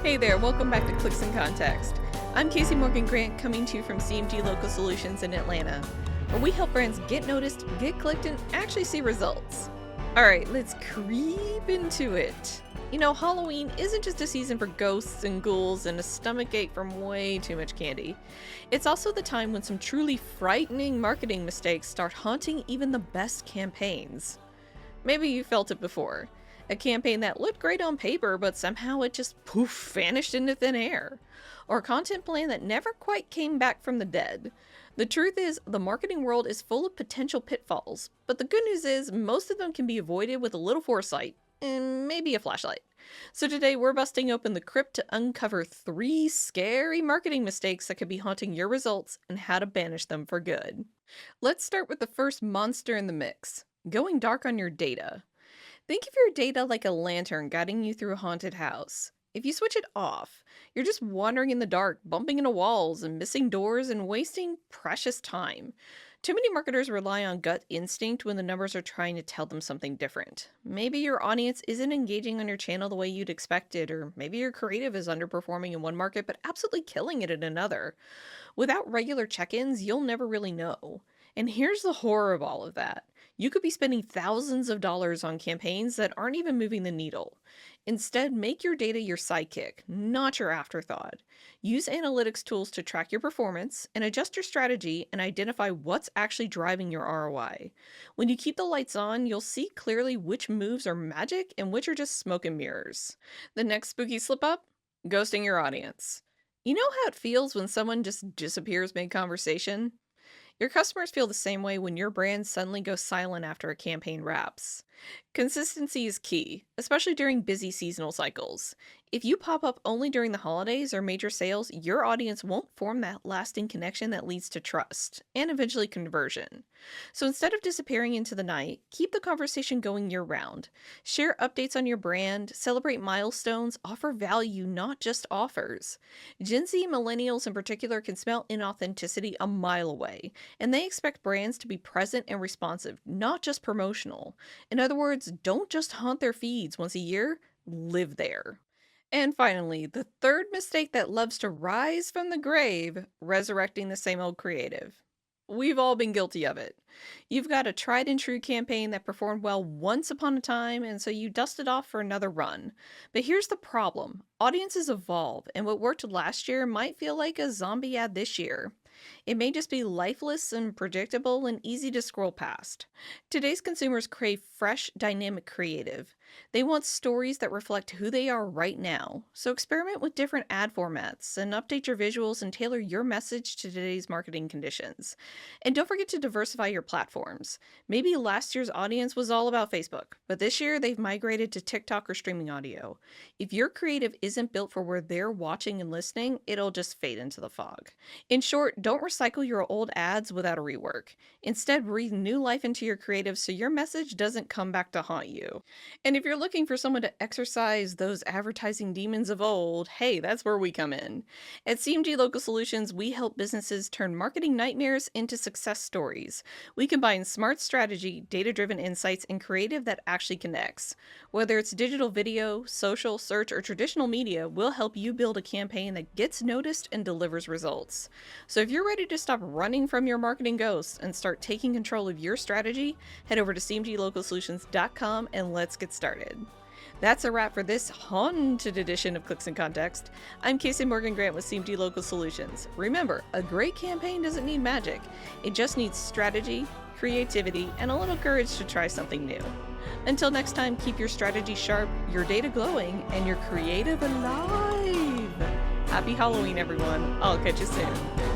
Hey there, welcome back to Clicks in Context. I'm Casey Morgan Grant coming to you from CMG Local Solutions in Atlanta, where we help brands get noticed, get clicked, and actually see results. Alright, let's creep into it. You know, Halloween isn't just a season for ghosts and ghouls and a stomachache from way too much candy. It's also the time when some truly frightening marketing mistakes start haunting even the best campaigns. Maybe you felt it before. A campaign that looked great on paper, but somehow it just poof, vanished into thin air. Or a content plan that never quite came back from the dead. The truth is, the marketing world is full of potential pitfalls, but the good news is most of them can be avoided with a little foresight, and maybe a flashlight. So today we're busting open the crypt to uncover 3 scary marketing mistakes that could be haunting your results and how to banish them for good. Let's start with the first monster in the mix, going dark on your data. Think of your data like a lantern guiding you through a haunted house. If you switch it off, you're just wandering in the dark, bumping into walls and missing doors and wasting precious time. Too many marketers rely on gut instinct when the numbers are trying to tell them something different. Maybe your audience isn't engaging on your channel the way you'd expected, or maybe your creative is underperforming in one market but absolutely killing it in another. Without regular check-ins, you'll never really know. And here's the horror of all of that. You could be spending thousands of dollars on campaigns that aren't even moving the needle. Instead, make your data your sidekick, not your afterthought. Use analytics tools to track your performance and adjust your strategy and identify what's actually driving your ROI. When you keep the lights on, you'll see clearly which moves are magic and which are just smoke and mirrors. The next spooky slip up? Ghosting your audience. You know how it feels when someone just disappears mid-conversation? Your customers feel the same way when your brand suddenly goes silent after a campaign wraps. Consistency is key, especially during busy seasonal cycles. If you pop up only during the holidays or major sales, your audience won't form that lasting connection that leads to trust, and eventually conversion. So instead of disappearing into the night, keep the conversation going year-round. Share updates on your brand, celebrate milestones, offer value, not just offers. Gen Z millennials in particular can smell inauthenticity a mile away, and they expect brands to be present and responsive, not just promotional. In other words, don't just haunt their feeds once a year, live there. And finally, the third mistake that loves to rise from the grave, resurrecting the same old creative. We've all been guilty of it. You've got a tried and true campaign that performed well once upon a time, and so you dust it off for another run. But here's the problem. Audiences evolve, and what worked last year might feel like a zombie ad this year. It may just be lifeless and predictable and easy to scroll past. Today's consumers crave fresh, dynamic creative. They want stories that reflect who they are right now. So experiment with different ad formats and update your visuals and tailor your message to today's marketing conditions. And don't forget to diversify your platforms. Maybe last year's audience was all about Facebook, but this year they've migrated to TikTok or streaming audio. If your creative isn't built for where they're watching and listening, it'll just fade into the fog. In short, don't recycle your old ads without a rework. Instead, breathe new life into your creative so your message doesn't come back to haunt you. And if you're looking for someone to exorcise those advertising demons of old, hey, that's where we come in. At CMG Local Solutions, we help businesses turn marketing nightmares into success stories. We combine smart strategy, data-driven insights, and creative that actually connects. Whether it's digital video, social, search, or traditional media, we'll help you build a campaign that gets noticed and delivers results. So if you're ready to stop running from your marketing ghosts and start taking control of your strategy, head over to cmglocalsolutions.com and let's get started. That's a wrap for this haunted edition of Clicks in Context. I'm Casey Morgan Grant with CMG Local Solutions. Remember, a great campaign doesn't need magic. It just needs strategy, creativity, and a little courage to try something new. Until next time, keep your strategy sharp, your data glowing, and your creative alive. Happy Halloween, everyone. I'll catch you soon.